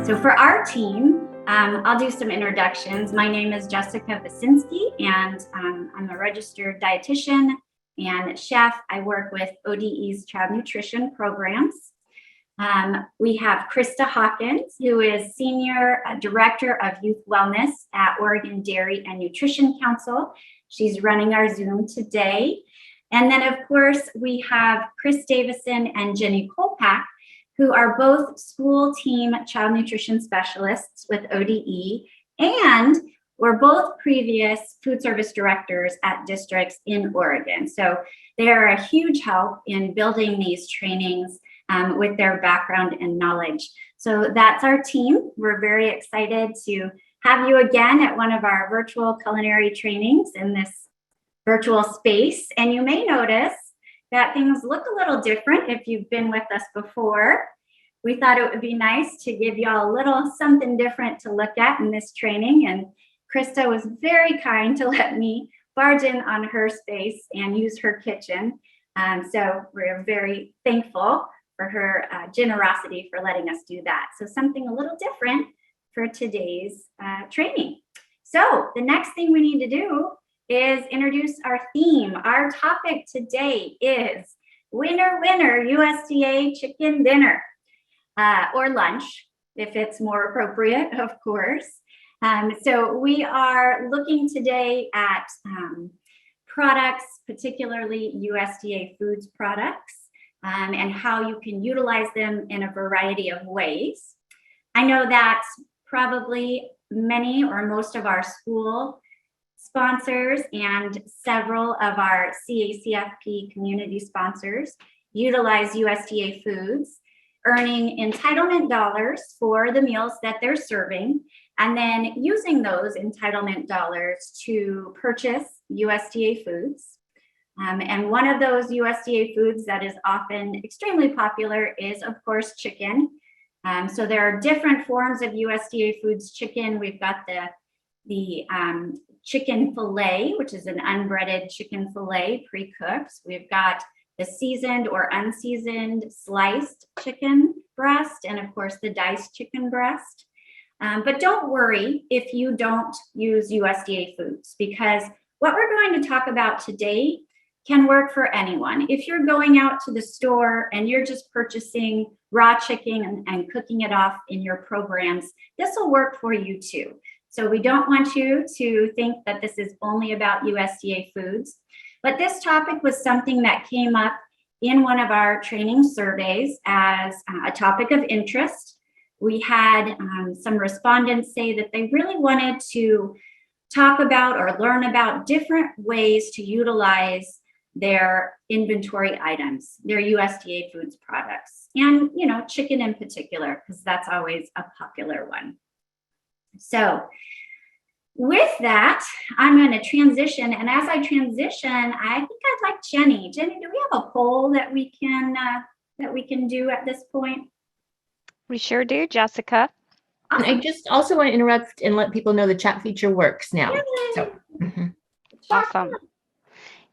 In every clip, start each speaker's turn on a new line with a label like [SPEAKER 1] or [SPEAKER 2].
[SPEAKER 1] So for our team, I'll do some introductions. My name is Jessica Vasinski, and I'm a registered dietitian and chef. I work with ODE's child nutrition programs. We have Krista Hawkins, who is Senior Director of Youth Wellness at Oregon Dairy and Nutrition Council. She's running our Zoom today. And then, of course, we have Chris Davison and Jenny Kolpak, who are both school team child nutrition specialists with ODE, and were both previous food service directors at districts in Oregon. So they're a huge help in building these trainings with their background and knowledge. So that's our team. We're very excited to have you again at one of our virtual culinary trainings in this virtual space. And you may notice that things look a little different if you've been with us before. We thought it would be nice to give y'all a little something different to look at in this training. And Krista was very kind to let me barge in on her space and use her kitchen. So we're very thankful for her generosity for letting us do that. So something a little different for today's training. So the next thing we need to do is introduce our theme. Our topic today is Winner, Winner, USDA Chicken Dinner, or lunch, if it's more appropriate, of course. So we are looking today at products, particularly USDA foods products, and how you can utilize them in a variety of ways. I know that probably many or most of our school sponsors and several of our CACFP community sponsors utilize USDA foods, earning entitlement dollars for the meals that they're serving, and then using those entitlement dollars to purchase USDA foods. And one of those USDA foods that is often extremely popular is, of course, chicken. So there are different forms of USDA foods chicken. We've got the chicken fillet, which is an unbreaded chicken fillet pre-cooked. We've got the seasoned or unseasoned sliced chicken breast, and of course the diced chicken breast. But don't worry if you don't use USDA foods, because what we're going to talk about today can work for anyone. If you're going out to the store and you're just purchasing raw chicken and cooking it off in your programs, this will work for you too. So we don't want you to think that this is only about USDA foods. But this topic was something that came up in one of our training surveys as a topic of interest. We had some respondents say that they really wanted to talk about or learn about different ways to utilize their inventory items, their USDA foods products, and chicken in particular, because that's always a popular one. So with that, I'm going to transition. And as I transition, I think I'd like Jenny. Jenny, do we have a poll that we can do at this point?
[SPEAKER 2] We sure do, Jessica.
[SPEAKER 3] Awesome. I just also want to interrupt and let people know the chat feature works now. So,
[SPEAKER 2] Awesome.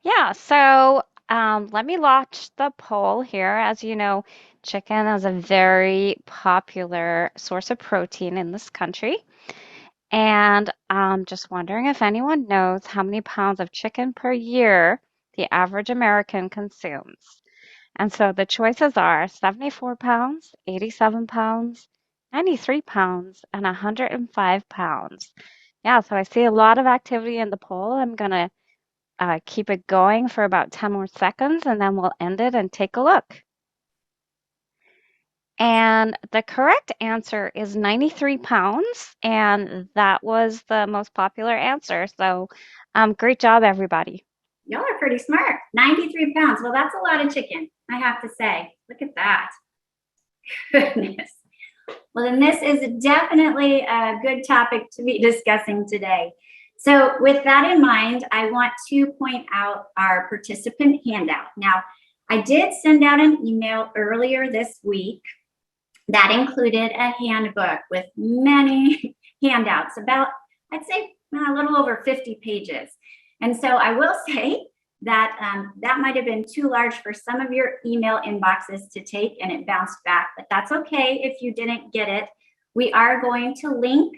[SPEAKER 2] Yeah, so let me launch the poll here. As you know, chicken is a very popular source of protein in this country. And I'm just wondering if anyone knows how many pounds of chicken per year the average American consumes. And so the choices are 74 pounds, 87 pounds, 93 pounds, and 105 pounds. Yeah, so I see a lot of activity in the poll. I'm going to keep it going for about 10 more seconds, and then we'll end it and take a look. And the correct answer is 93 pounds, and that was the most popular answer. So great job, everybody.
[SPEAKER 1] Y'all are pretty smart. 93 pounds. Well, that's a lot of chicken, I have to say. Look at that. Goodness. Well, then this is definitely a good topic to be discussing today. So with that in mind, I want to point out our participant handout. Now, I did send out an email earlier this week that included a handbook with many handouts, about, I'd say, a little over 50 pages. And so I will say that that might have been too large for some of your email inboxes to take and it bounced back, but that's okay if you didn't get it. We are going to link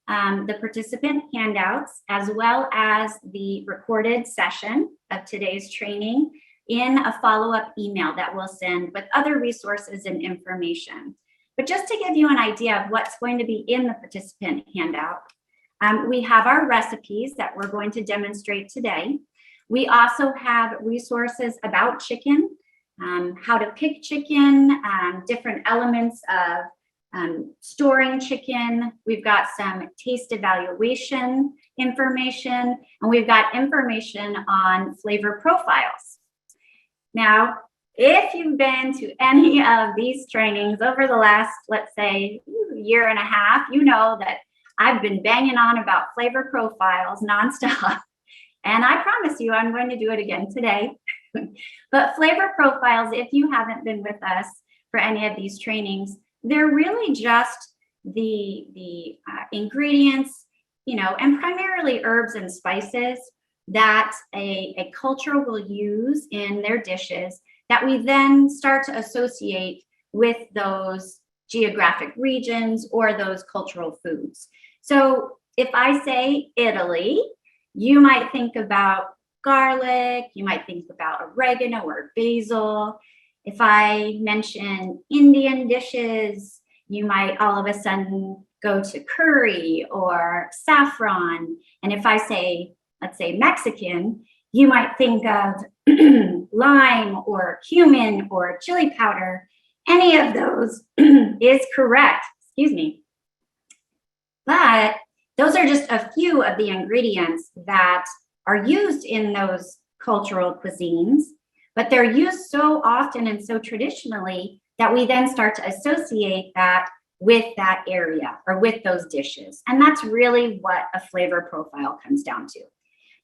[SPEAKER 1] the participant handouts as well as the recorded session of today's training in a follow-up email that we'll send with other resources and information. But just to give you an idea of what's going to be in the participant handout, we have our recipes that we're going to demonstrate today. We also have resources about chicken, how to pick chicken, different elements of storing chicken. We've got some taste evaluation information, and we've got information on flavor profiles. Now, if you've been to any of these trainings over the last, let's say, year and a half, you know that I've been banging on about flavor profiles nonstop. And I promise you, I'm going to do it again today. But flavor profiles, if you haven't been with us for any of these trainings, they're really just the ingredients, you know, and primarily herbs and spices that a culture will use in their dishes that we then start to associate with those geographic regions or those cultural foods. So if I say Italy, you might think about garlic, you might think about oregano or basil. If I mention Indian dishes, you might all of a sudden go to curry or saffron. And if I say, let's say Mexican, you might think of lime or cumin or chili powder. Any of those is correct, excuse me. But those are just a few of the ingredients that are used in those cultural cuisines, but they're used so often and so traditionally that we then start to associate that with that area or with those dishes. And that's really what a flavor profile comes down to.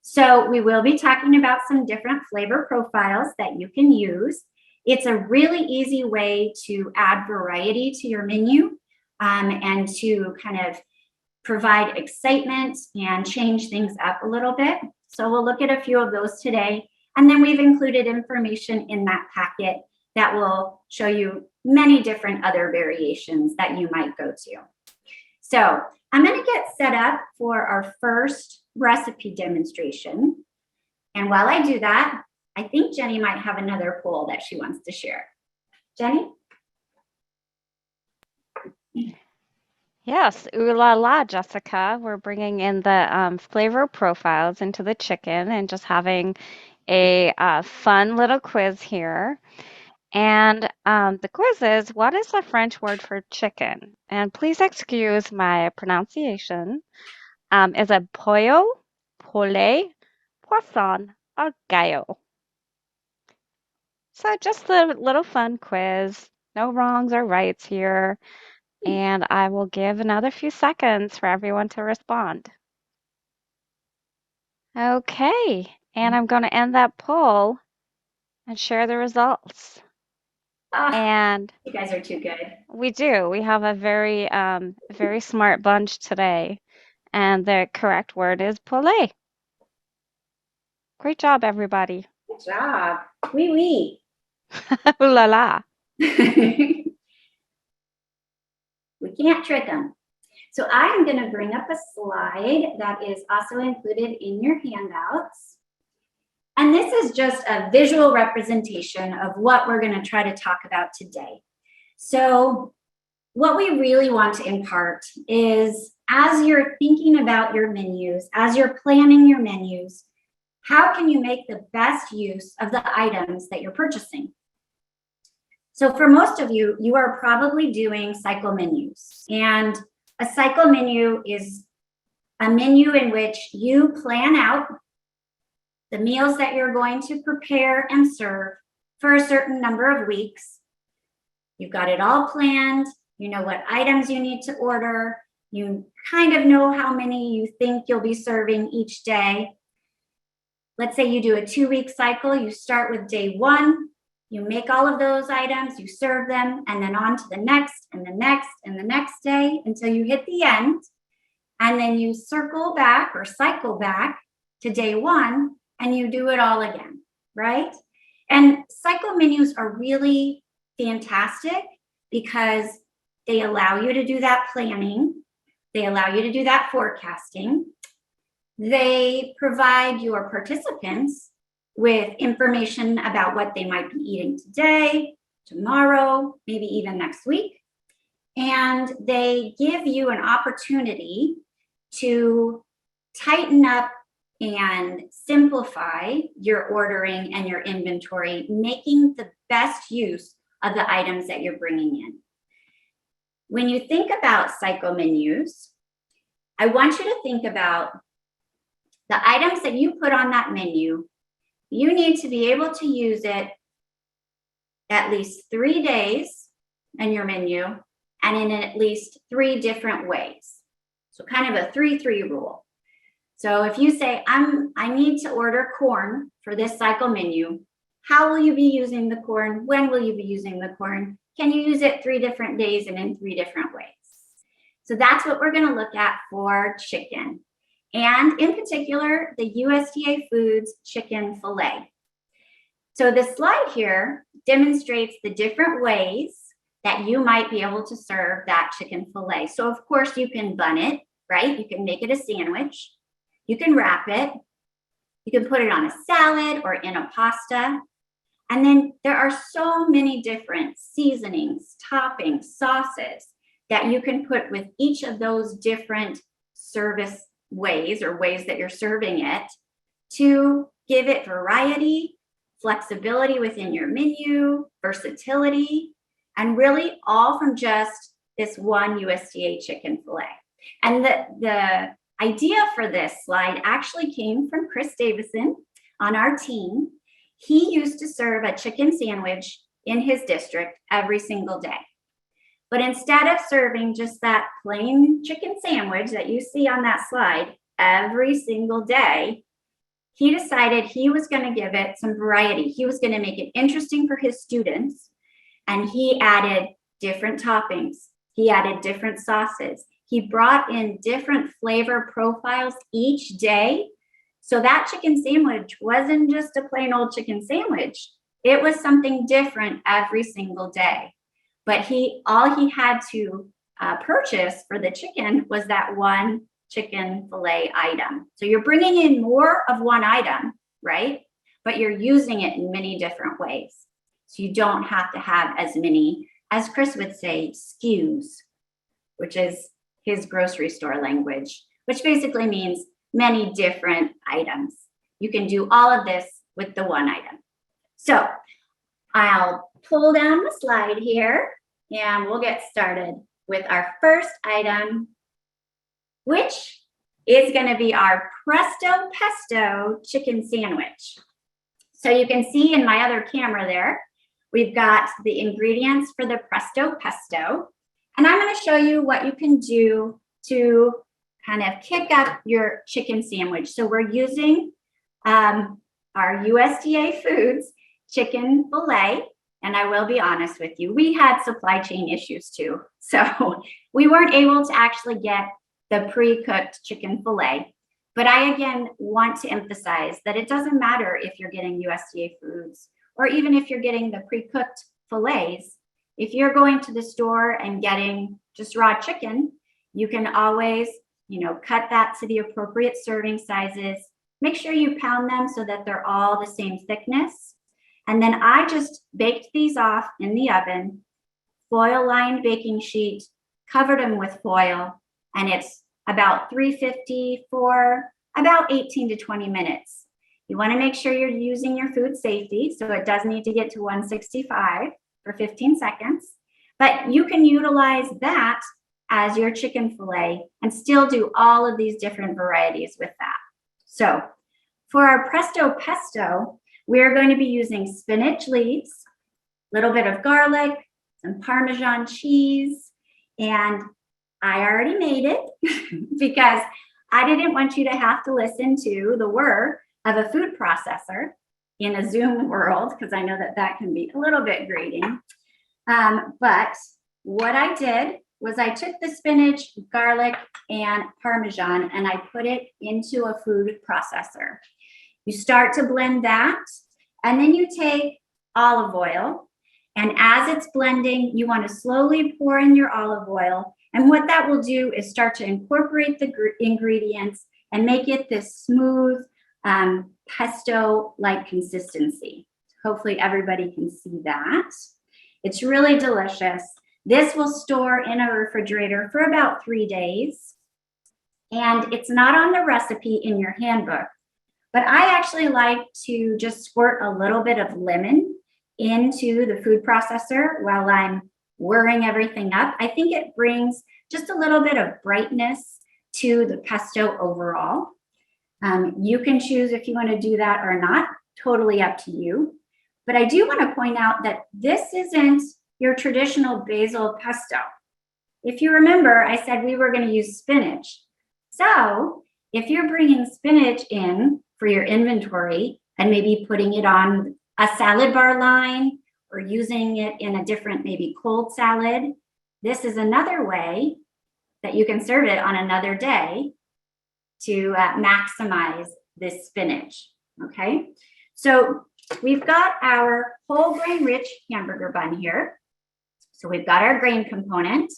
[SPEAKER 1] So we will be talking about some different flavor profiles that you can use. It's a really easy way to add variety to your menu and to kind of provide excitement and change things up a little bit. So we'll look at a few of those today. And then we've included information in that packet that will show you many different other variations that you might go to. So I'm going to get set up for our first recipe demonstration. And while I do that, I think Jenny might have another poll that she wants to share. Jenny?
[SPEAKER 2] Yes, ooh la la, Jessica. We're bringing in the flavor profiles into the chicken and just having a fun little quiz here. And the quiz is, what is the French word for chicken? And please excuse my pronunciation. Is it pollo, poulet, poisson, or gallo? So just a little fun quiz. No wrongs or rights here. And I will give another few seconds for everyone to respond. Okay, and I'm going to end that poll and share the results. And
[SPEAKER 1] you guys are too good.
[SPEAKER 2] we do. We have a very, very smart bunch today. And the correct word is poulet. Great job, everybody.
[SPEAKER 1] Good job. Oui, oui.
[SPEAKER 2] Ooh la la.
[SPEAKER 1] We can't trick them. So I am going to bring up a slide that is also included in your handouts. And this is just a visual representation of what we're going to try to talk about today. So what we really want to impart is, as you're thinking about your menus, as you're planning your menus, how can you make the best use of the items that you're purchasing? So for most of you, you are probably doing cycle menus. And a cycle menu is a menu in which you plan out the meals that you're going to prepare and serve for a certain number of weeks. You've got it all planned. You know what items you need to order. You kind of know how many you think you'll be serving each day. Let's say you do a 2-week cycle. You start with day 1. You make all of those items, you serve them, and then on to the next and the next and the next day until you hit the end. And then you circle back or cycle back to day 1 and you do it all again. right? And cycle menus are really fantastic because they allow you to do that planning. They allow you to do that forecasting. They provide your participants with information about what they might be eating today, tomorrow, maybe even next week. And they give you an opportunity to tighten up and simplify your ordering and your inventory, making the best use of the items that you're bringing in. When you think about cycle menus, I want you to think about the items that you put on that menu. You need to be able to use it at least 3 days in your menu and in at least 3 different ways. So kind of a 3-3 rule. So if you say, I need to order corn for this cycle menu, how will you be using the corn? When will you be using the corn? Can you use it 3 different days and in 3 different ways? So that's what we're going to look at for chicken. And in particular, the USDA Foods chicken fillet. So the slide here demonstrates the different ways that you might be able to serve that chicken fillet. So of course you can bun it, right? You can make it a sandwich. You can wrap it. You can put it on a salad or in a pasta. And then there are so many different seasonings, toppings, sauces that you can put with each of those different service ways or ways that you're serving it to give it variety, flexibility within your menu, versatility, and really all from just this one USDA chicken fillet. And the idea for this slide actually came from Chris Davison on our team. He used to serve a chicken sandwich in his district every single day. But instead of serving just that plain chicken sandwich that you see on that slide every single day, he decided he was going to give it some variety. He was going to make it interesting for his students, and he added different toppings. He added different sauces. He brought in different flavor profiles each day. So that chicken sandwich wasn't just a plain old chicken sandwich. It was something different every single day. But all he had to purchase for the chicken was that one chicken fillet item. So you're bringing in more of one item, right? But you're using it in many different ways. So you don't have to have as many, as Chris would say, SKUs, which is his grocery store language, which basically means many different items. You can do all of this with the one item. So I'll pull down the slide here and we'll get started with our first item, which is going to be our Presto Pesto chicken sandwich. So you can see in my other camera there, we've got the ingredients for the Presto Pesto. And I'm going to show you what you can do to kind of kick up your chicken sandwich. So we're using our USDA Foods chicken fillet. And I will be honest with you, we had supply chain issues too. So we weren't able to actually get the pre-cooked chicken fillet. But I, again, want to emphasize that it doesn't matter if you're getting USDA Foods or even if you're getting the pre-cooked fillets. If you're going to the store and getting just raw chicken, you can always, cut that to the appropriate serving sizes. Make sure you pound them so that they're all the same thickness. And then I just baked these off in the oven, foil-lined baking sheet, covered them with foil, and it's about 350 for about 18 to 20 minutes. You want to make sure you're using your food safety, so it does need to get to 165 for 15 seconds. But you can utilize that as your chicken fillet and still do all of these different varieties with that. So for our Presto Pesto, we're going to be using spinach leaves, a little bit of garlic, some Parmesan cheese, and I already made it because I didn't want you to have to listen to the whir of a food processor in a Zoom world, because I know that can be a little bit grating. But what I did was I took the spinach, garlic, and Parmesan, and I put it into a food processor. You start to blend that, And then you take olive oil, and as it's blending, you want to slowly pour in your olive oil. And what that will do is start to incorporate the ingredients and make it this smooth pesto-like consistency. Hopefully everybody can see that. It's really delicious. This will store in a refrigerator for about 3 days. And it's not on the recipe in your handbook, but I actually like to just squirt a little bit of lemon into the food processor while I'm whirring everything up. I think it brings just a little bit of brightness to the pesto overall. You can choose if you want to do that or not, totally up to you. But I do want to point out that this isn't your traditional basil pesto. If you remember, I said we were going to use spinach. So if you're bringing spinach in for your inventory and maybe putting it on a salad bar line or using it in a different, maybe cold salad, this is another way that you can serve it on another day to maximize this spinach, okay? So we've got our whole grain rich hamburger bun here. So we've got our grain component.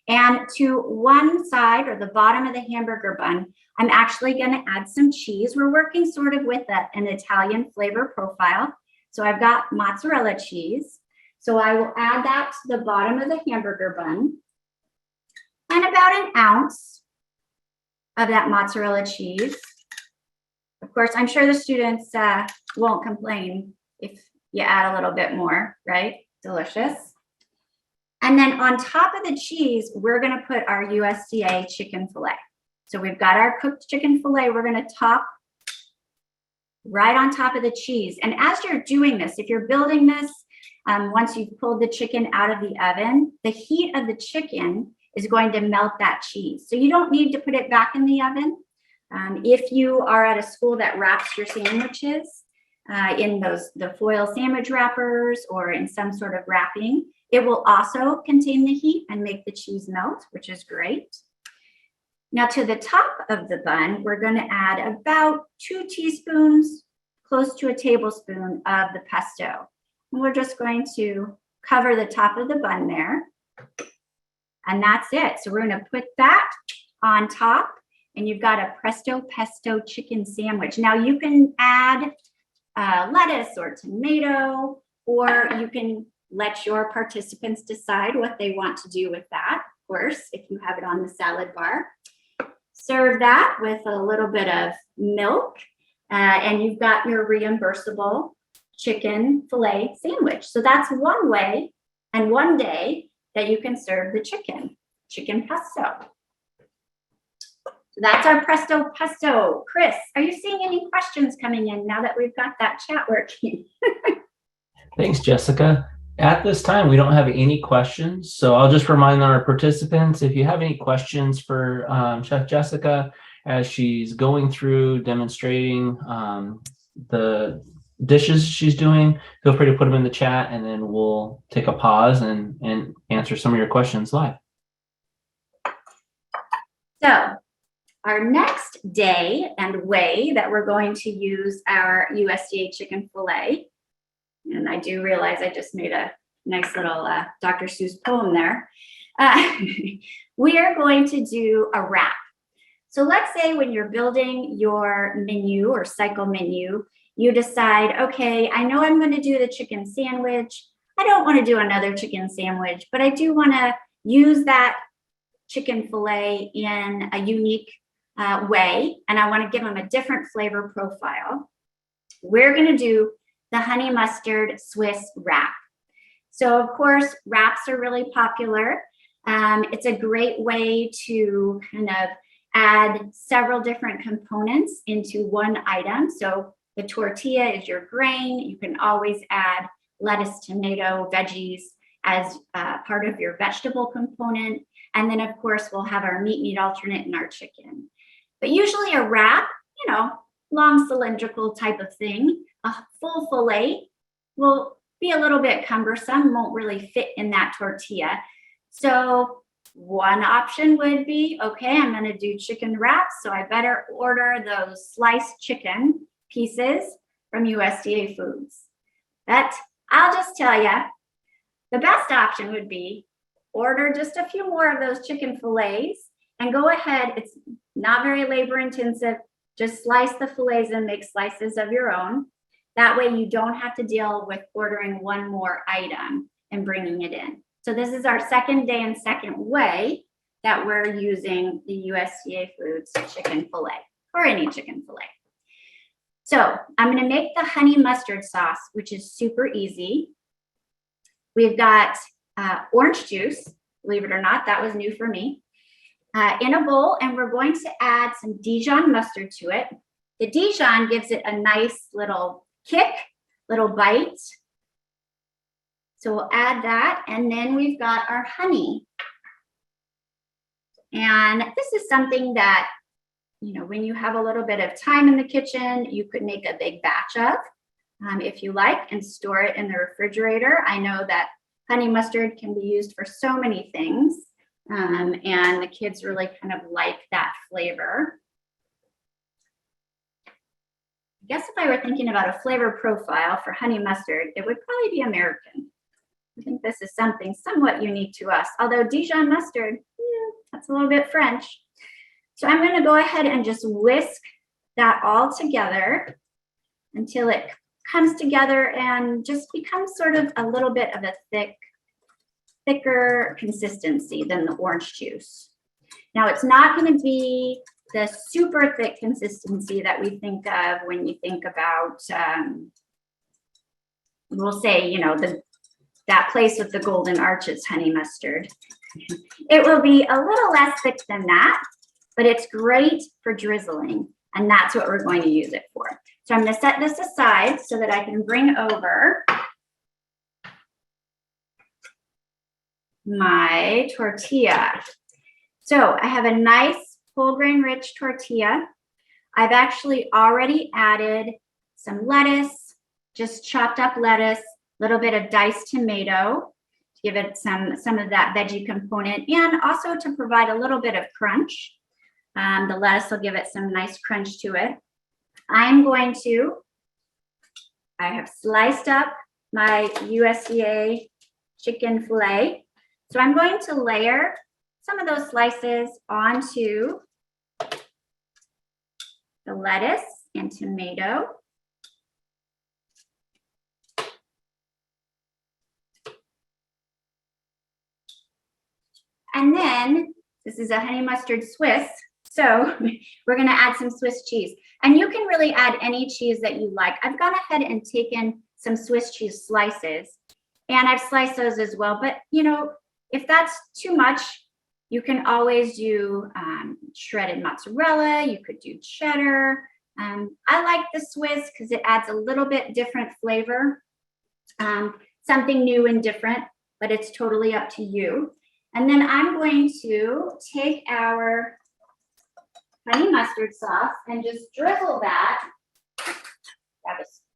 [SPEAKER 1] And to one side or the bottom of the hamburger bun, I'm actually going to add some cheese. We're working sort of with an Italian flavor profile. So I've got mozzarella cheese. So I will add that to the bottom of the hamburger bun. And about an ounce of that mozzarella cheese. Of course, I'm sure the students won't complain if you add a little bit more, right? Delicious. And then on top of the cheese, we're going to put our USDA chicken fillet. So we've got our cooked chicken fillet. We're going to top right on top of the cheese. And as you're doing this, if you're building this, once you've pulled the chicken out of the oven, the heat of the chicken is going to melt that cheese. So you don't need to put it back in the oven. If you are at a school that wraps your sandwiches in the foil sandwich wrappers or in some sort of wrapping, it will also contain the heat and make the cheese melt, which is great. Now to the top of the bun, we're going to add about 2 teaspoons, close to a tablespoon of the pesto. And we're just going to cover the top of the bun there. And that's it. So we're going to put that on top, and you've got a Presto pesto chicken sandwich. Now you can add lettuce or tomato, or you can let your participants decide what they want to do with that, of course, if you have it on the salad bar. Serve that with a little bit of milk, and you've got your reimbursable chicken fillet sandwich. So that's one way and one day that you can serve the chicken pesto. So that's our Presto pesto. Chris, are you seeing any questions coming in now that we've got that chat working?
[SPEAKER 4] Thanks, Jessica. At this time, we don't have any questions, so I'll just remind our participants, if you have any questions for Chef Jessica as she's going through demonstrating the dishes she's doing, feel free to put them in the chat, and then we'll take a pause and answer some of your questions live.
[SPEAKER 1] So our next day and way that we're going to use our USDA chicken fillet, and I do realize I just made a nice little Dr. Seuss poem there. We are going to do a wrap. So let's say when you're building your menu or cycle menu, you decide, okay, I know I'm going to do the chicken sandwich. I don't want to do another chicken sandwich, but I do want to use that chicken fillet in a unique way, and I want to give them a different flavor profile. We're going to do the honey mustard Swiss wrap. So of course, wraps are really popular. It's a great way to kind of add several different components into one item. So the tortilla is your grain. You can always add lettuce, tomato, veggies as part of your vegetable component. And then of course, we'll have our meat alternate and our chicken. But usually a wrap, you know, long cylindrical type of thing, a full fillet will be a little bit cumbersome, won't really fit in that tortilla. So one option would be, okay, I'm going to do chicken wraps, so I better order those sliced chicken pieces from USDA Foods. But I'll just tell you, the best option would be order just a few more of those chicken fillets and go ahead. It's not very labor intensive. Just slice the fillets and make slices of your own. That way you don't have to deal with ordering one more item and bringing it in. So this is our second day and second way that we're using the USDA Foods chicken fillet or any chicken fillet. So I'm going to make the honey mustard sauce, which is super easy. We've got orange juice, believe it or not, that was new for me, in a bowl, and we're going to add some Dijon mustard to it. The Dijon gives it a nice little kick, little bite. So we'll add that, and then we've got our honey. And this is something that, you know, when you have a little bit of time in the kitchen, you could make a big batch of, if you like, and store it in the refrigerator. I know that honey mustard can be used for so many things, and the kids really kind of like that flavor. I guess if I were thinking about a flavor profile for honey mustard, it would probably be American. I think this is something somewhat unique to us, although Dijon mustard, that's a little bit French. So I'm going to go ahead and just whisk that all together until it comes together and just becomes sort of a little bit of a thicker consistency than the orange juice. Now it's not going to be the super thick consistency that we think of when you think about, we'll say, you know, that place with the golden arches honey mustard. It will be a little less thick than that, but it's great for drizzling, and that's what we're going to use it for. So I'm going to set this aside so that I can bring over my tortilla. So I have a nice whole grain rich tortilla. I've actually already added some lettuce, just chopped up lettuce, a little bit of diced tomato to give it some of that veggie component, and also to provide a little bit of crunch. The lettuce will give it some nice crunch to it. I have sliced up my USDA chicken fillet. So I'm going to layer some of those slices onto the lettuce and tomato. And then this is a honey mustard Swiss. So we're going to add some Swiss cheese, and you can really add any cheese that you like. I've gone ahead and taken some Swiss cheese slices, and I've sliced those as well. But, you know, if that's too much, you can always do shredded mozzarella. You could do cheddar. I like the Swiss because it adds a little bit different flavor, something new and different, but it's totally up to you. And then I'm going to take our honey mustard sauce and just drizzle that.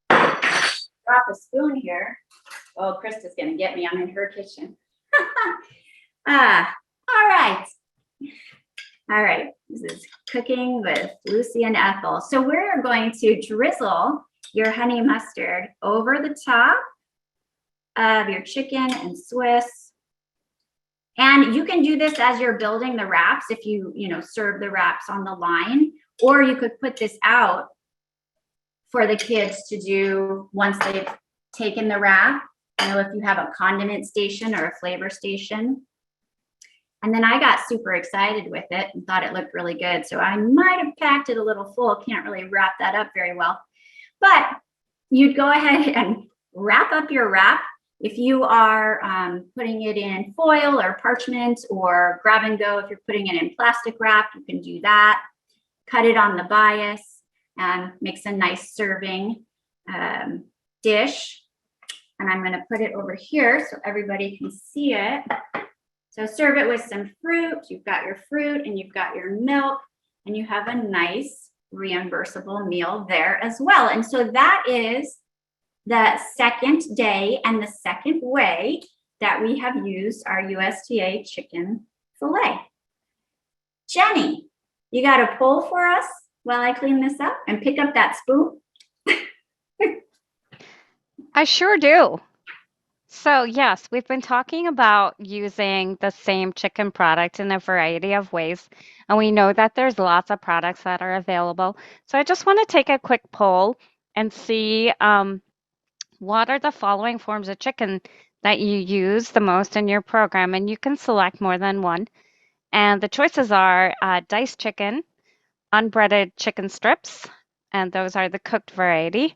[SPEAKER 1] Drop a spoon here. Oh, Krista's going to get me. I'm in her kitchen. All right. All right. This is Cooking with Lucy and Ethel. So we're going to drizzle your honey mustard over the top of your chicken and Swiss. And you can do this as you're building the wraps if you serve the wraps on the line, or you could put this out for the kids to do once they've taken the wrap. If you have a condiment station or a flavor station. And then I got super excited with it and thought it looked really good. So I might have packed it a little full. Can't really wrap that up very well. But you'd go ahead and wrap up your wrap. If you are putting it in foil or parchment or grab and go, if you're putting it in plastic wrap, you can do that. Cut it on the bias and makes a nice serving dish. And I'm going to put it over here so everybody can see it. So serve it with some fruit. You've got your fruit and you've got your milk, and you have a nice reimbursable meal there as well. And so that is the second day and the second way that we have used our USDA chicken fillet. Jenny, you got a poll for us while I clean this up and pick up that spoon?
[SPEAKER 2] I sure do. So, yes, we've been talking about using the same chicken product in a variety of ways, and we know that there's lots of products that are available. So, I just want to take a quick poll and see what are the following forms of chicken that you use the most in your program, and you can select more than one. And the choices are diced chicken, unbreaded chicken strips, and those are the cooked variety.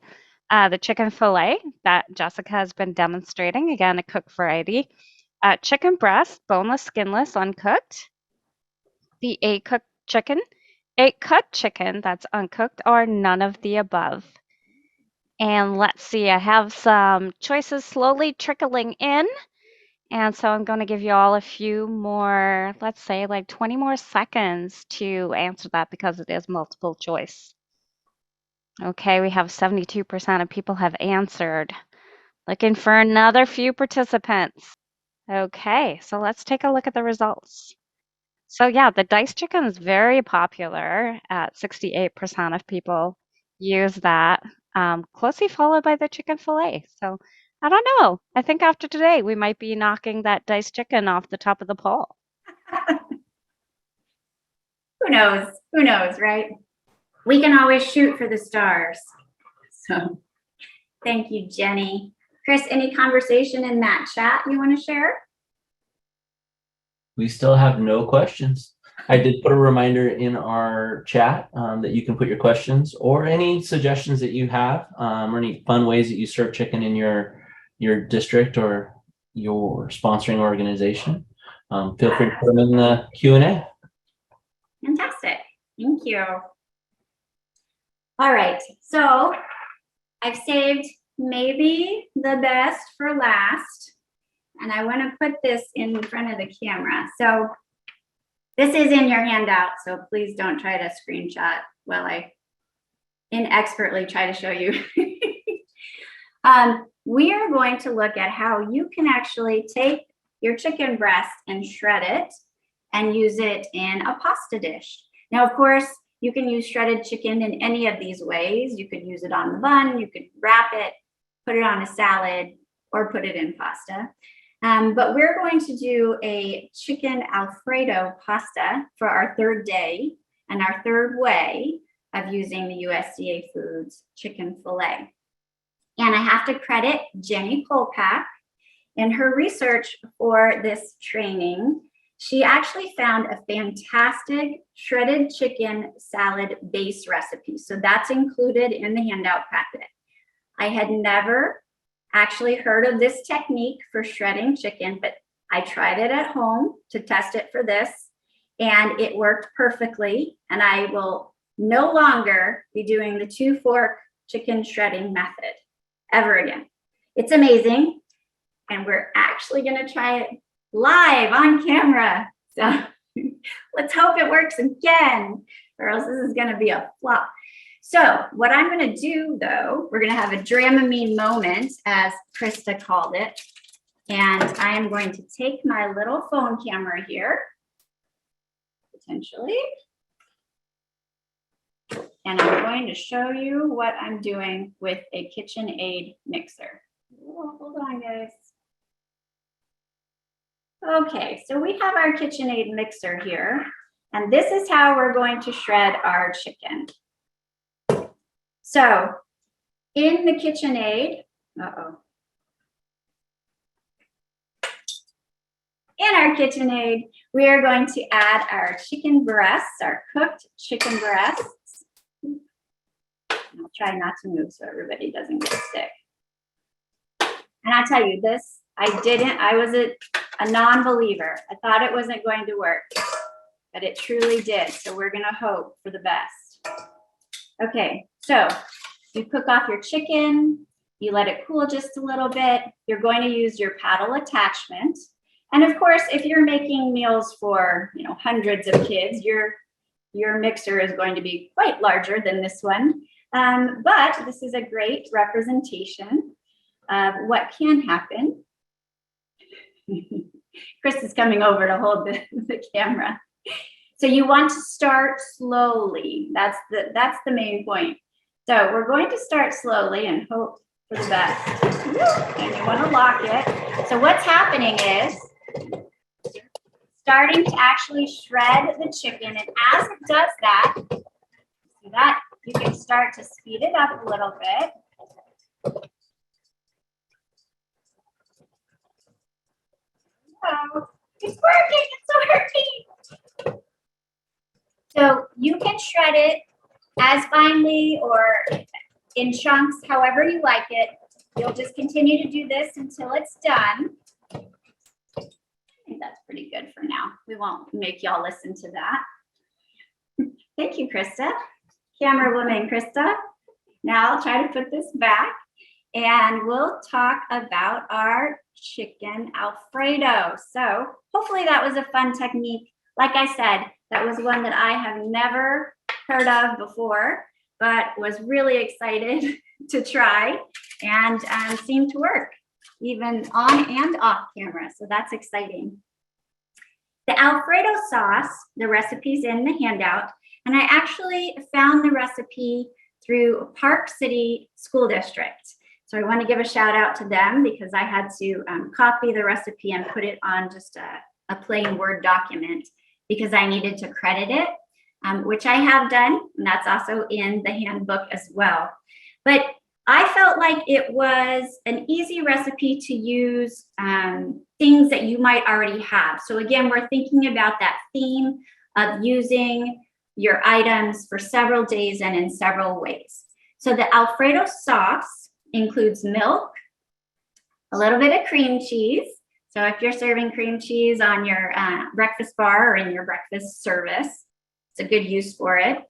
[SPEAKER 2] The chicken fillet that Jessica has been demonstrating, again, a cooked variety. Chicken breast, boneless, skinless, uncooked. The eight cut chicken that's uncooked, or none of the above. And let's see, I have some choices slowly trickling in. And so I'm going to give you all a few more, let's say like 20 more seconds to answer that because it is multiple choice. Okay, we have 72% of people have answered. Looking for another few participants. Okay, so let's take a look at the results. So yeah, the diced chicken is very popular at 68% of people use that, closely followed by the chicken fillet. So I don't know. I think after today, we might be knocking that diced chicken off the top of the poll.
[SPEAKER 1] Who knows? Who knows, right? We can always shoot for the stars. So thank you, Jenny. Chris, any conversation in that chat you want to share?
[SPEAKER 4] We still have no questions. I did put a reminder in our chat that you can put your questions or any suggestions that you have, or any fun ways that you serve chicken in your district or your sponsoring organization. Feel free to put them in the Q&A.
[SPEAKER 1] Fantastic. Thank you. All right. So I've saved maybe the best for last. And I want to put this in front of the camera. So this is in your handout, so please don't try to screenshot while I inexpertly try to show you. We are going to look at how you can actually take your chicken breast and shred it and use it in a pasta dish. Now, of course, you can use shredded chicken in any of these ways. You could use it on the bun, you could wrap it, put it on a salad, or put it in pasta. But we're going to do a chicken Alfredo pasta for our third day and our third way of using the USDA Foods chicken fillet. And I have to credit Jenny Polpak. In her research for this training, she actually found a fantastic shredded chicken salad base recipe. So that's included in the handout packet. I had never actually heard of this technique for shredding chicken, but I tried it at home to test it for this, and it worked perfectly. And I will no longer be doing the 2-fork chicken shredding method ever again. It's amazing. And we're actually going to try it live on camera. So let's hope it works again, or else this is going to be a flop. So what I'm going to do, though, we're going to have a Dramamine moment, as Krista called it. And I am going to take my little phone camera here, potentially. And I'm going to show you what I'm doing with a KitchenAid mixer. Oh, hold on, guys. Okay, so we have our KitchenAid mixer here, and this is how we're going to shred our chicken. So in the KitchenAid, in our KitchenAid, we are going to add our chicken breasts, our cooked chicken breasts. I'll try not to move so everybody doesn't get sick. And I'll tell you this, I was a non-believer. I thought it wasn't going to work, but it truly did. So we're gonna hope for the best. Okay, so you cook off your chicken, you let it cool just a little bit. You're going to use your paddle attachment. And of course, if you're making meals for hundreds of kids, your mixer is going to be quite larger than this one. But this is a great representation of what can happen. Chris is coming over to hold the camera. So you want to start slowly. That's the main point. So we're going to start slowly and hope for the best. And you want to lock it. So what's happening is starting to actually shred the chicken. And as it does that, see that? You can start to speed it up a little bit. Oh, it's working, it's working. So you can shred it as finely or in chunks, however you like it. You'll just continue to do this until it's done. I think that's pretty good for now. We won't make y'all listen to that. Thank you, Krista. Camera woman, Krista. Now I'll try to put this back and we'll talk about our chicken Alfredo. So hopefully that was a fun technique. Like I said, that was one that I have never heard of before, but was really excited to try and seemed to work even on and off camera. So that's exciting. The Alfredo sauce, the recipe's in the handout, and I actually found the recipe through Park City School District. So I want to give a shout out to them because I had to copy the recipe and put it on just a plain Word document because I needed to credit it, which I have done, and that's also in the handbook as well. But I felt like it was an easy recipe to use things that you might already have. So again, we're thinking about that theme of using your items for several days and in several ways. So the Alfredo sauce includes milk, a little bit of cream cheese. So if you're serving cream cheese on your breakfast bar or in your breakfast service, it's a good use for it.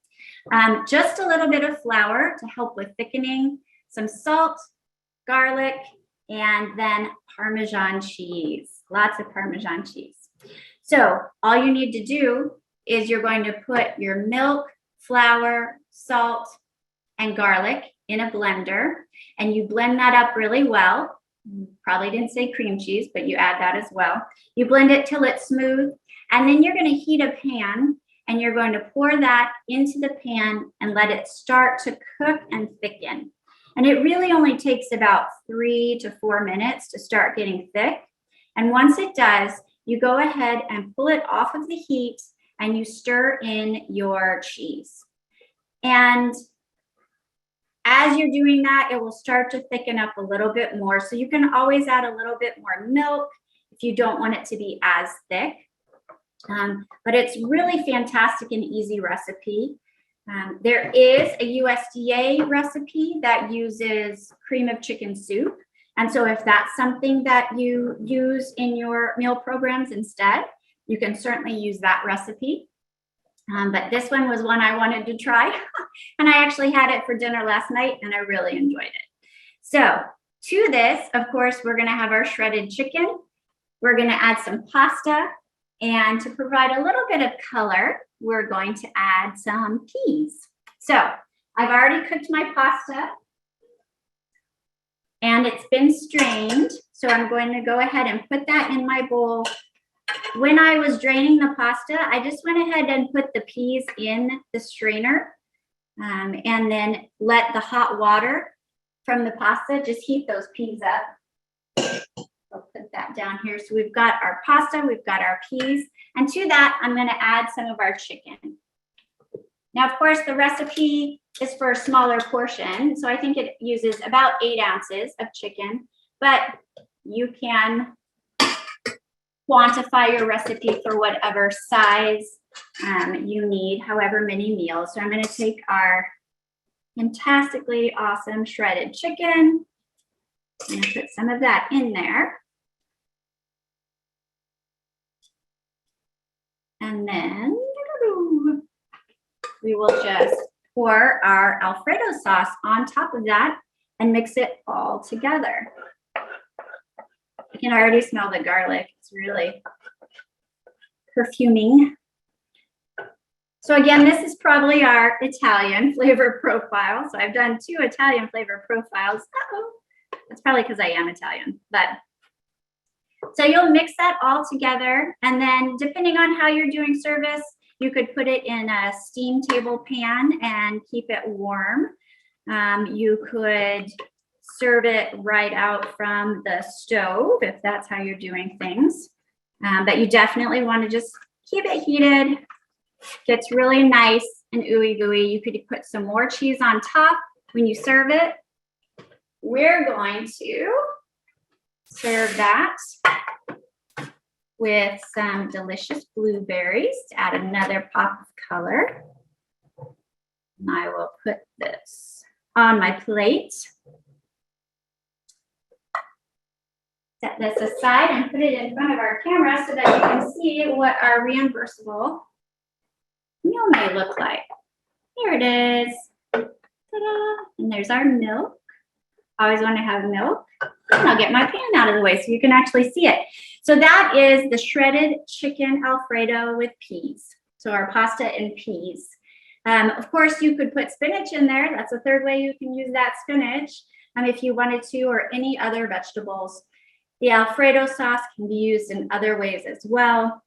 [SPEAKER 1] Just a little bit of flour to help with thickening, some salt, garlic, and then Parmesan cheese, lots of Parmesan cheese. So all you need to do is you're going to put your milk, flour, salt, and garlic in a blender, and you blend that up really well. Probably didn't say cream cheese, but you add that as well. You blend it till it's smooth, and then you're going to heat a pan, and you're going to pour that into the pan and let it start to cook and thicken. And it really only takes about 3 to 4 minutes to start getting thick. And once it does, you go ahead and pull it off of the heat and you stir in your cheese. And as you're doing that, it will start to thicken up a little bit more. So you can always add a little bit more milk if you don't want it to be as thick. But it's really fantastic and easy recipe. There is a USDA recipe that uses cream of chicken soup. And so if that's something that you use in your meal programs instead, you can certainly use that recipe. But this one was one I wanted to try. And I actually had it for dinner last night and I really enjoyed it. So to this, of course, we're going to have our shredded chicken. We're going to add some pasta. And to provide a little bit of color, we're going to add some peas. So I've already cooked my pasta and it's been strained. So I'm going to go ahead and put that in my bowl. When I was draining the pasta, I just went ahead and put the peas in the strainer and then let the hot water from the pasta just heat those peas up. I'll put that down here. So we've got our pasta, we've got our peas, and to that, I'm going to add some of our chicken. Now, of course, the recipe is for a smaller portion, so I think it uses about 8 ounces of chicken, but you can quantify your recipe for whatever size you need, however many meals. So I'm going to take our fantastically awesome shredded chicken. I'm going to put some of that in there. And then we will just pour our Alfredo sauce on top of that and mix it all together. I can already smell the garlic. It's really perfuming. So again, this is probably our Italian flavor profile. So I've done 2 Italian flavor profiles. Uh-oh. That's probably because I am Italian, but so you'll mix that all together. And then depending on how you're doing service, you could put it in a steam table pan and keep it warm. You could serve it right out from the stove if that's how you're doing things. But you definitely want to just keep it heated. Gets really nice and ooey gooey. You could put some more cheese on top when you serve it. We're going to serve that with some delicious blueberries to add another pop of color. And I will put this on my plate. Set this aside and put it in front of our camera so that you can see what our reimbursable meal may look like. Here it is. Ta-da! And there's our milk. I always want to have milk. And I'll get my pan out of the way so you can actually see it. So that is the shredded chicken Alfredo with peas. So our pasta and peas. Of course, you could put spinach in there. That's a third way you can use that spinach if you wanted to, or any other vegetables. The Alfredo sauce can be used in other ways as well.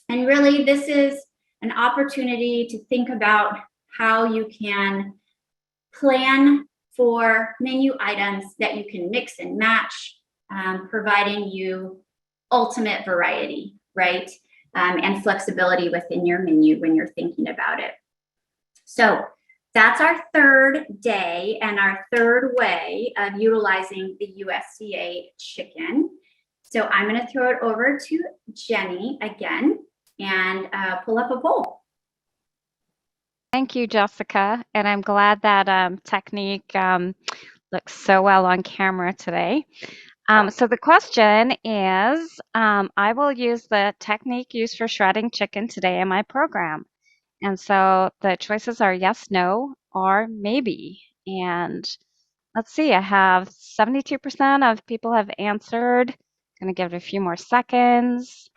[SPEAKER 1] And really, this is an opportunity to think about how you can plan for menu items that you can mix and match, providing you ultimate variety, right? And flexibility within your menu when you're thinking about it. So that's our third day and our third way of utilizing the USDA chicken. So I'm going to throw it over to Jenny again and pull up a bowl.
[SPEAKER 2] Thank you, Jessica. And I'm glad that technique looks so well on camera today. So the question is, I will use the technique used for shredding chicken today in my program. And so the choices are yes, no, or maybe. And let's see, I have 72% of people have answered. Going to give it a few more seconds.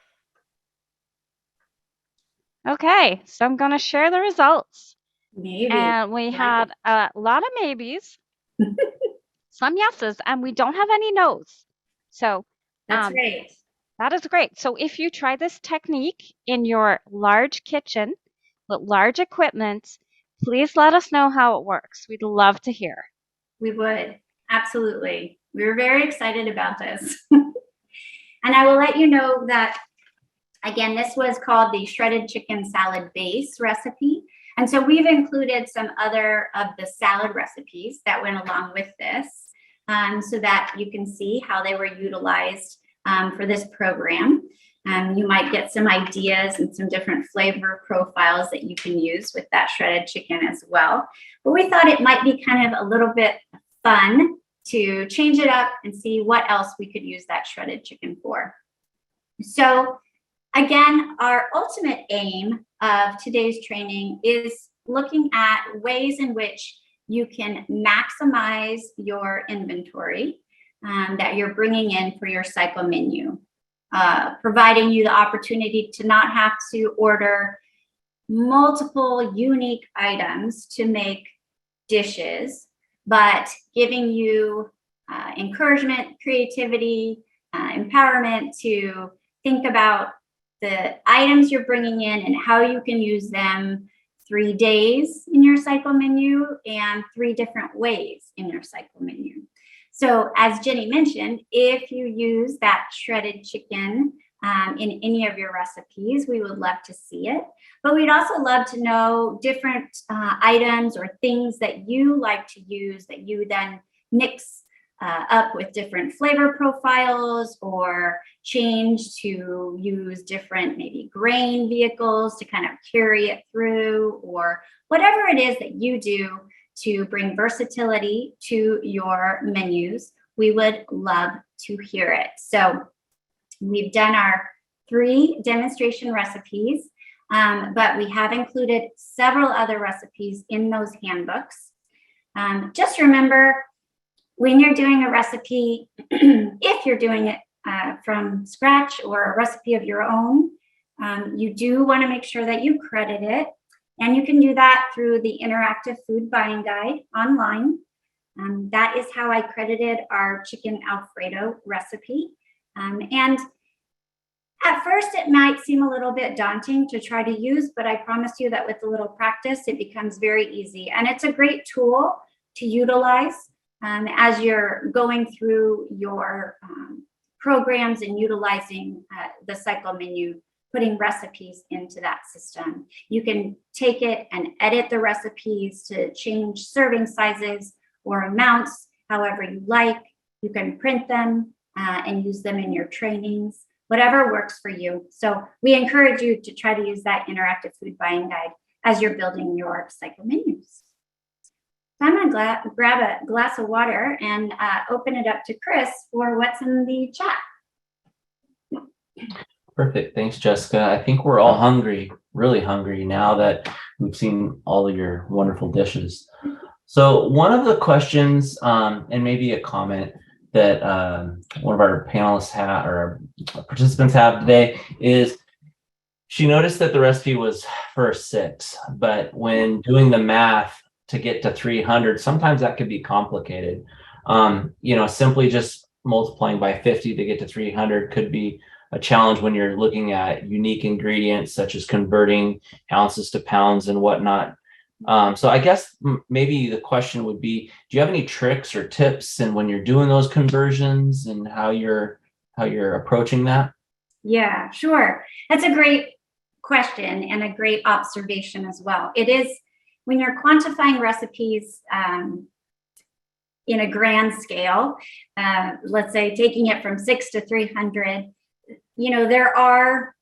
[SPEAKER 2] Okay, so I'm going to share the results.
[SPEAKER 1] Maybe.
[SPEAKER 2] And we had a lot of maybes, some yeses, and we don't have any nos. So
[SPEAKER 1] That's great.
[SPEAKER 2] that is great. So if you try this technique in your large kitchen with large equipment, please let us know how it works. We'd love to hear.
[SPEAKER 1] We would. Absolutely. We were very excited about this. And I will let you know that, again, this was called the shredded chicken salad base recipe. And so we've included some other of the salad recipes that went along with this so that you can see how they were utilized for this program. You might get some ideas and some different flavor profiles that you can use with that shredded chicken as well. But we thought it might be kind of a little bit fun to change it up and see what else we could use that shredded chicken for. So again, our ultimate aim of today's training is looking at ways in which you can maximize your inventory that you're bringing in for your cycle menu, providing you the opportunity to not have to order multiple unique items to make dishes, but giving you encouragement, creativity, empowerment to think about the items you're bringing in and how you can use them 3 days in your cycle menu and 3 different ways in your cycle menu. So as Jenny mentioned, if you use that shredded chicken in any of your recipes, we would love to see it. But we'd also love to know different items or things that you like to use that you then mix up with different flavor profiles or change to use different maybe grain vehicles to kind of carry it through, or whatever it is that you do to bring versatility to your menus. We would love to hear it. So we've done our 3 demonstration recipes, but we have included several other recipes in those handbooks. Just remember, when you're doing a recipe, if you're doing it from scratch or a recipe of your own, you do want to make sure that you credit it. And you can do that through the interactive food buying guide online. That is how I credited our chicken Alfredo recipe. And at first, it might seem a little bit daunting to try to use, but I promise you that with a little practice, it becomes very easy. And it's a great tool to utilize as you're going through your programs and utilizing the cycle menu, putting recipes into that system. You can take it and edit the recipes to change serving sizes or amounts, however you like. You can print them and use them in your trainings, whatever works for you. So we encourage you to try to use that interactive food buying guide as you're building your cycle menus. So I'm gonna grab a glass of water and open it up to Chris for what's in the chat.
[SPEAKER 4] Perfect. Thanks, Jessica. I think we're all hungry, really hungry now that we've seen all of your wonderful dishes. So one of the questions and maybe a comment that one of our panelists have or our participants have today is she noticed that the recipe was for 6, but when doing the math to get to 300, sometimes that could be complicated. Simply just multiplying by 50 to get to 300 could be a challenge when you're looking at unique ingredients such as converting ounces to pounds and whatnot. So I guess maybe the question would be, do you have any tricks or tips and when you're doing those conversions and how you're approaching that?
[SPEAKER 1] Yeah, sure. That's a great question and a great observation as well. It is when you're quantifying recipes in a grand scale, let's say taking it from 6 to 300, there are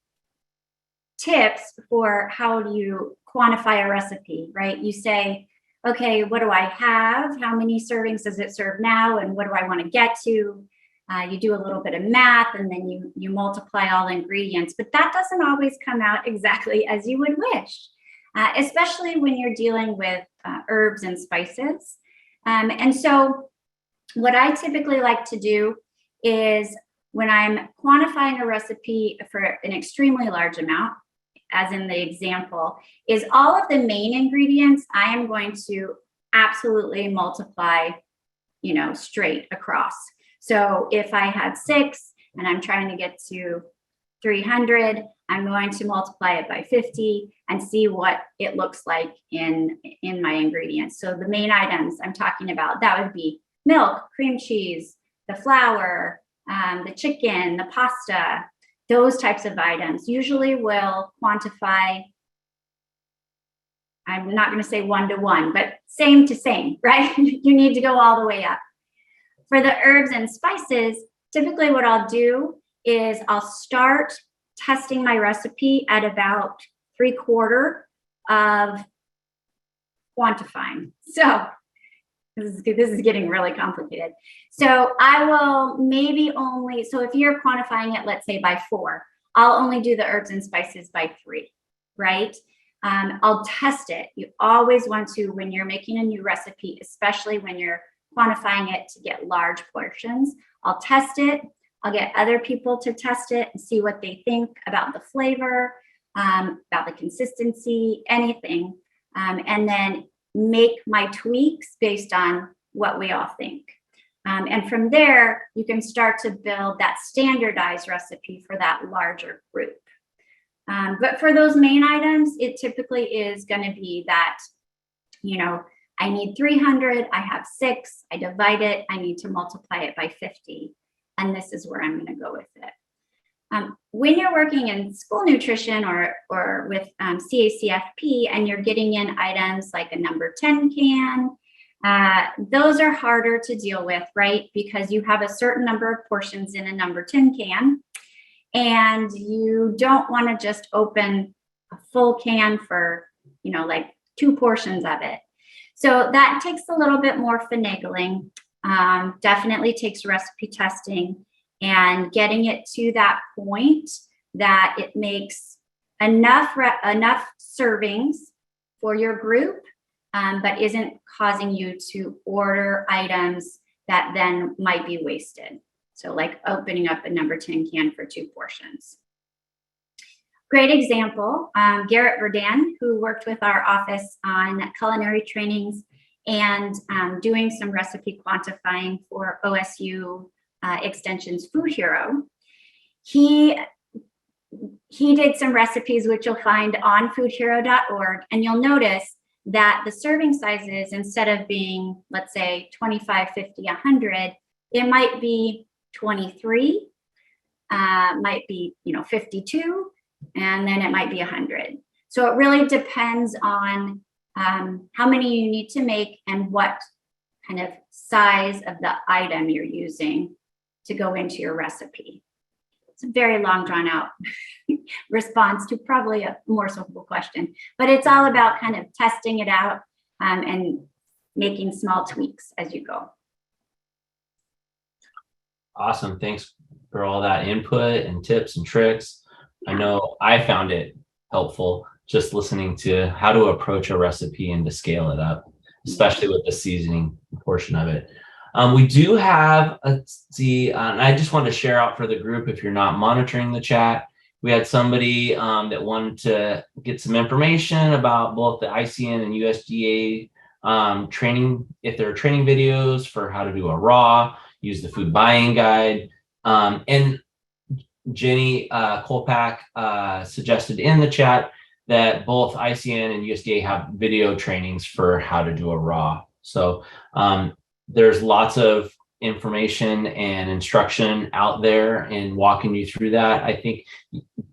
[SPEAKER 1] tips for how do you quantify a recipe, right? You say, okay, what do I have? How many servings does it serve now? And what do I want to get to? You do a little bit of math and then you multiply all the ingredients, but that doesn't always come out exactly as you would wish, especially when you're dealing with herbs and spices. And so what I typically like to do is when I'm quantifying a recipe for an extremely large amount, as in the example, is all of the main ingredients I am going to absolutely multiply, straight across. So if I had 6 and I'm trying to get to 300, I'm going to multiply it by 50 and see what it looks like in my ingredients. So the main items I'm talking about, that would be milk, cream cheese, the flour, the chicken, the pasta, those types of items usually will quantify, I'm not going to say 1 to 1, but same to same, right? You need to go all the way up. For the herbs and spices, typically what I'll do is I'll start testing my recipe at about 3/4 of quantifying. So this is getting really complicated. So I will maybe so if you're quantifying it, let's say by 4, I'll only do the herbs and spices by 3, right? I'll test it. You always want to, when you're making a new recipe, especially when you're quantifying it to get large portions, I'll test it. I'll get other people to test it and see what they think about the flavor, about the consistency, anything. And then make my tweaks based on what we all think. And from there, you can start to build that standardized recipe for that larger group. But for those main items, it typically is going to be that, I need 300, I have 6, I divide it, I need to multiply it by 50. And this is where I'm going to go with it. When you're working in school nutrition or with CACFP and you're getting in items like a number 10 can, those are harder to deal with, right? Because you have a certain number of portions in a number 10 can, and you don't want to just open a full can for, like 2 portions of it. So that takes a little bit more finagling, definitely takes recipe testing and getting it to that point that it makes enough servings for your group, but isn't causing you to order items that then might be wasted. So like opening up a number 10 can for 2 portions. Great example, Garrett Verdun, who worked with our office on culinary trainings and doing some recipe quantifying for OSU Extension's Food Hero. He did some recipes which you'll find on foodhero.org, and you'll notice that the serving sizes, instead of being, let's say 25, 50, 100, it might be 23, might be, 52, and then it might be 100. So it really depends on how many you need to make and what kind of size of the item you're using to go into your recipe. It's a very long, drawn out response to probably a more simple question, but it's all about kind of testing it out and making small tweaks as you go.
[SPEAKER 4] Awesome. Thanks for all that input and tips and tricks. I know I found it helpful just listening to how to approach a recipe and to scale it up, especially with the seasoning portion of it. We do have, let's see, and I just wanted to share out for the group, if you're not monitoring the chat, we had somebody that wanted to get some information about both the ICN and USDA training, if there are training videos for how to do a raw, use the food buying guide. And Jenny Kolpak suggested in the chat that both ICN and USDA have video trainings for how to do a raw. So there's lots of information and instruction out there in walking you through that. I think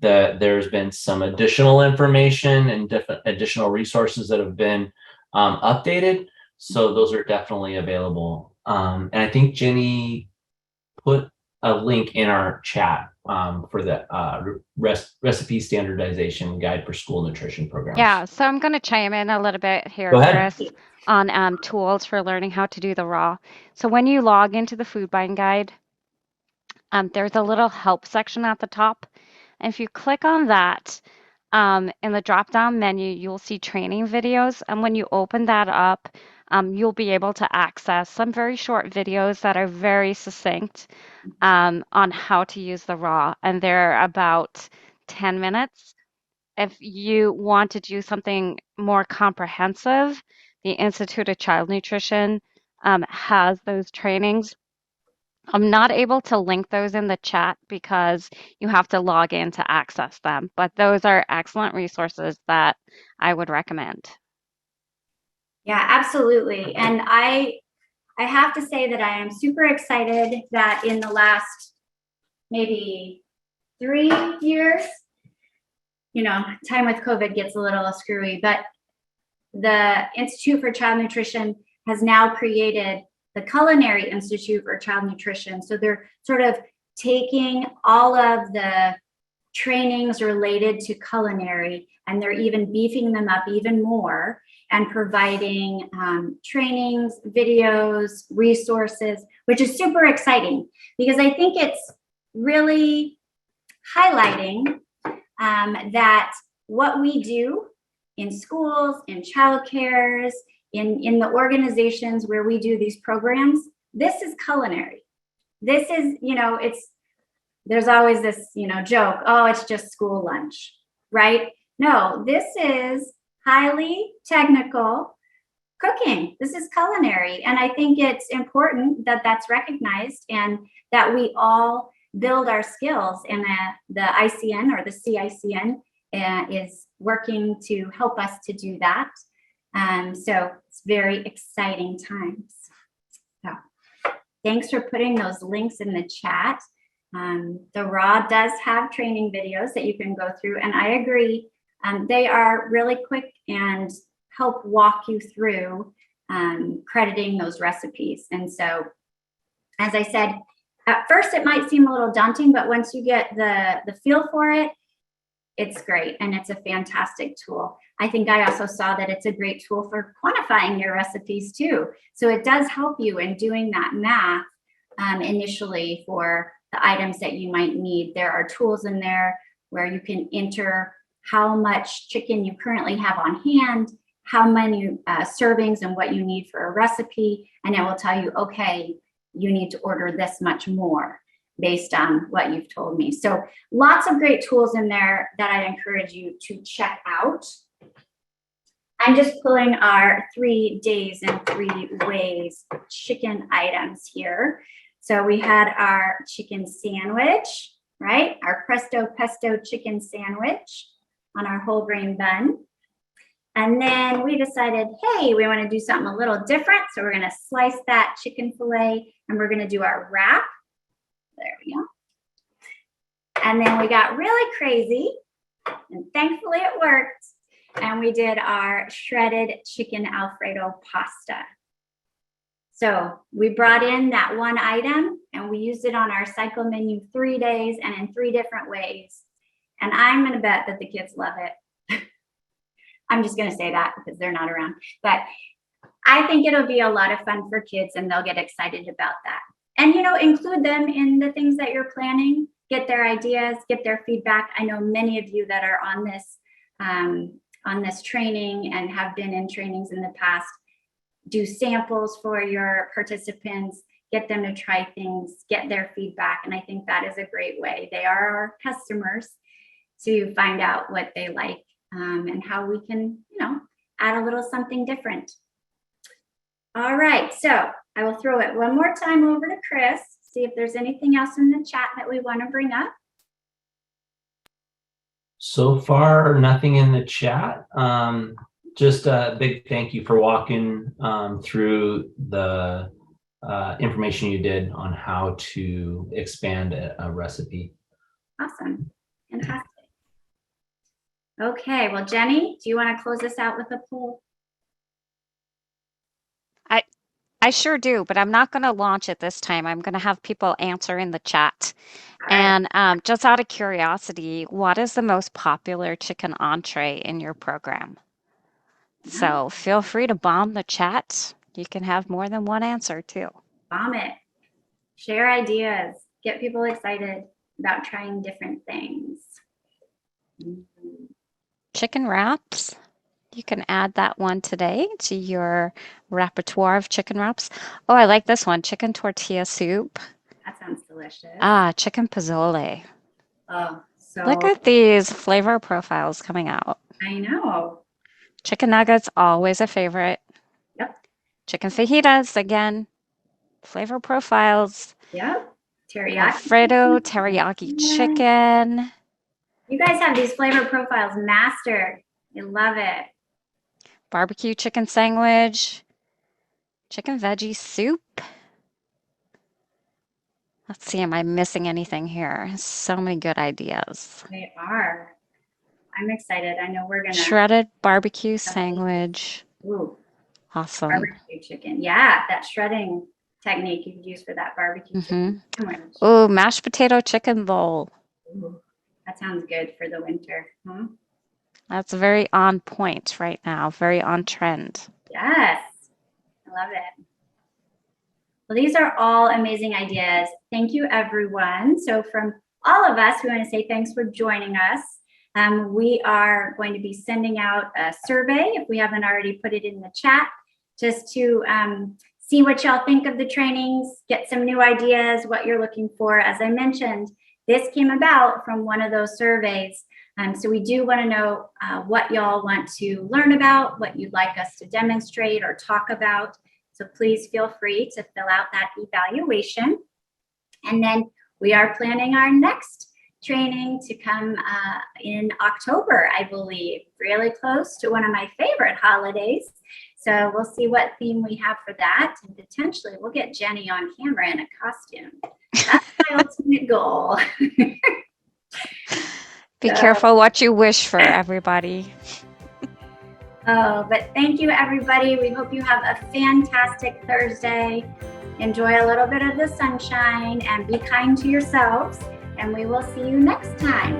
[SPEAKER 4] that there's been some additional information and different additional resources that have been updated. So those are definitely available. And I think Jenny put a link in our chat for the recipe standardization guide for school nutrition programs.
[SPEAKER 2] Yeah, so I'm going to chime in a little bit here,
[SPEAKER 4] Go ahead.
[SPEAKER 2] Chris, on tools for learning how to do the raw. So when you log into the food buying guide, there's a little help section at the top. And if you click on that, in the drop-down menu, you'll see training videos. And when you open that up, you'll be able to access some very short videos that are very succinct on how to use the raw. And they're about 10 minutes. If you want to do something more comprehensive, the Institute of Child Nutrition has those trainings. I'm not able to link those in the chat because you have to log in to access them, but those are excellent resources that I would recommend.
[SPEAKER 1] Yeah, absolutely. And I have to say that I am super excited that in the last maybe 3 years, time with COVID gets a little screwy, but the Institute for Child Nutrition has now created the Culinary Institute for Child Nutrition. So they're sort of taking all of the trainings related to culinary, and they're even beefing them up even more and providing trainings, videos, resources, which is super exciting because I think it's really highlighting that what we do in schools, in childcares, in the organizations where we do these programs, this is culinary. This is, there's always this, joke, oh, it's just school lunch, right? No, this is highly technical cooking. This is culinary. And I think it's important that that's recognized and that we all build our skills. And the ICN or the CICN is working to help us to do that. So it's very exciting times. So thanks for putting those links in the chat. The raw does have training videos that you can go through, and I agree. They are really quick and help walk you through crediting those recipes. And so, as I said, at first it might seem a little daunting, but once you get the feel for it, it's great, and it's a fantastic tool. I think I also saw that it's a great tool for quantifying your recipes too. So it does help you in doing that math initially for the items that you might need. There are tools in there where you can enter how much chicken you currently have on hand, how many servings and what you need for a recipe, and it will tell you, okay, you need to order this much more based on what you've told me. So lots of great tools in there that I encourage you to check out. I'm just pulling our 3 days and 3 ways chicken items here. So we had our chicken sandwich, right? Our Presto Pesto chicken sandwich on our whole grain bun. And then we decided, hey, we want to do something a little different. So we're going to slice that chicken fillet and we're going to do our wrap. There we go. And then we got really crazy and thankfully it worked. And we did our shredded chicken Alfredo pasta. So we brought in that one item and we used it on our cycle menu 3 days and in 3 different ways. And I'm going to bet that the kids love it. I'm just going to say that because they're not around. But I think it'll be a lot of fun for kids and they'll get excited about that. And, you know, include them in the things that you're planning, get their ideas, get their feedback. I know many of you that are on this training and have been in trainings in the past, do samples for your participants, get them to try things, get their feedback. And I think that is a great way. They are our customers to find out what they like. And how we can, you know, add a little something different. All right, so I will throw it one more time over to Chris, see if there's anything else in the chat that we want to bring up.
[SPEAKER 4] So far, nothing in the chat. Just a big thank you for walking through the information you did on how to expand a recipe.
[SPEAKER 1] Awesome, fantastic. Okay, well, Jenny, do you want to close us out with a poll?
[SPEAKER 2] I sure do, but I'm not going to launch it this time. I'm going to have people answer in the chat.
[SPEAKER 1] All right.
[SPEAKER 2] And just out of curiosity, what is the most popular chicken entree in your program? So feel free to bomb the chat. You can have more than one answer too.
[SPEAKER 1] Bomb it. Share ideas. Get people excited about trying different things.
[SPEAKER 2] Chicken wraps. You can add that one today to your repertoire of chicken wraps. Oh, I like this one, chicken tortilla soup.
[SPEAKER 1] That sounds delicious.
[SPEAKER 2] Chicken pozole.
[SPEAKER 1] Oh, so
[SPEAKER 2] Look at these flavor profiles coming out.
[SPEAKER 1] I know.
[SPEAKER 2] Chicken nuggets, always a favorite.
[SPEAKER 1] Yep.
[SPEAKER 2] Chicken fajitas, again, flavor profiles.
[SPEAKER 1] Yep. Teriyaki.
[SPEAKER 2] Alfredo, teriyaki chicken.
[SPEAKER 1] You guys have these flavor profiles mastered. I love it.
[SPEAKER 2] Barbecue chicken sandwich. Chicken veggie soup. Let's see, am I missing anything here? So many good ideas.
[SPEAKER 1] They are. I'm excited. I know we're going to.
[SPEAKER 2] Shredded barbecue sandwich.
[SPEAKER 1] Ooh,
[SPEAKER 2] Awesome.
[SPEAKER 1] barbecue chicken. Yeah, that shredding technique you could use for that barbecue chicken sandwich.
[SPEAKER 2] Oh, mashed potato chicken bowl.
[SPEAKER 1] Ooh, that sounds good for the winter. Huh?
[SPEAKER 2] That's very on point right now, very on trend.
[SPEAKER 1] Yes, I love it. Well, these are all amazing ideas. Thank you, everyone. So from all of us, we want to say thanks for joining us. We are going to be sending out a survey, if we haven't already put it in the chat, just to see what y'all think of the trainings, get some new ideas, what you're looking for. As I mentioned, this came about from one of those surveys. So we do want to know what y'all want to learn about, what you'd like us to demonstrate or talk about. So please feel free to fill out that evaluation. And then we are planning our next training to come in October, I believe, really close to one of my favorite holidays. So we'll see what theme we have for that. And potentially we'll get Jenny on camera in a costume. That's my ultimate goal.
[SPEAKER 2] Be careful what you wish for, everybody.
[SPEAKER 1] Oh, but thank you, everybody. We hope you have a fantastic Thursday. Enjoy a little bit of the sunshine and be kind to yourselves. And we will see you next time.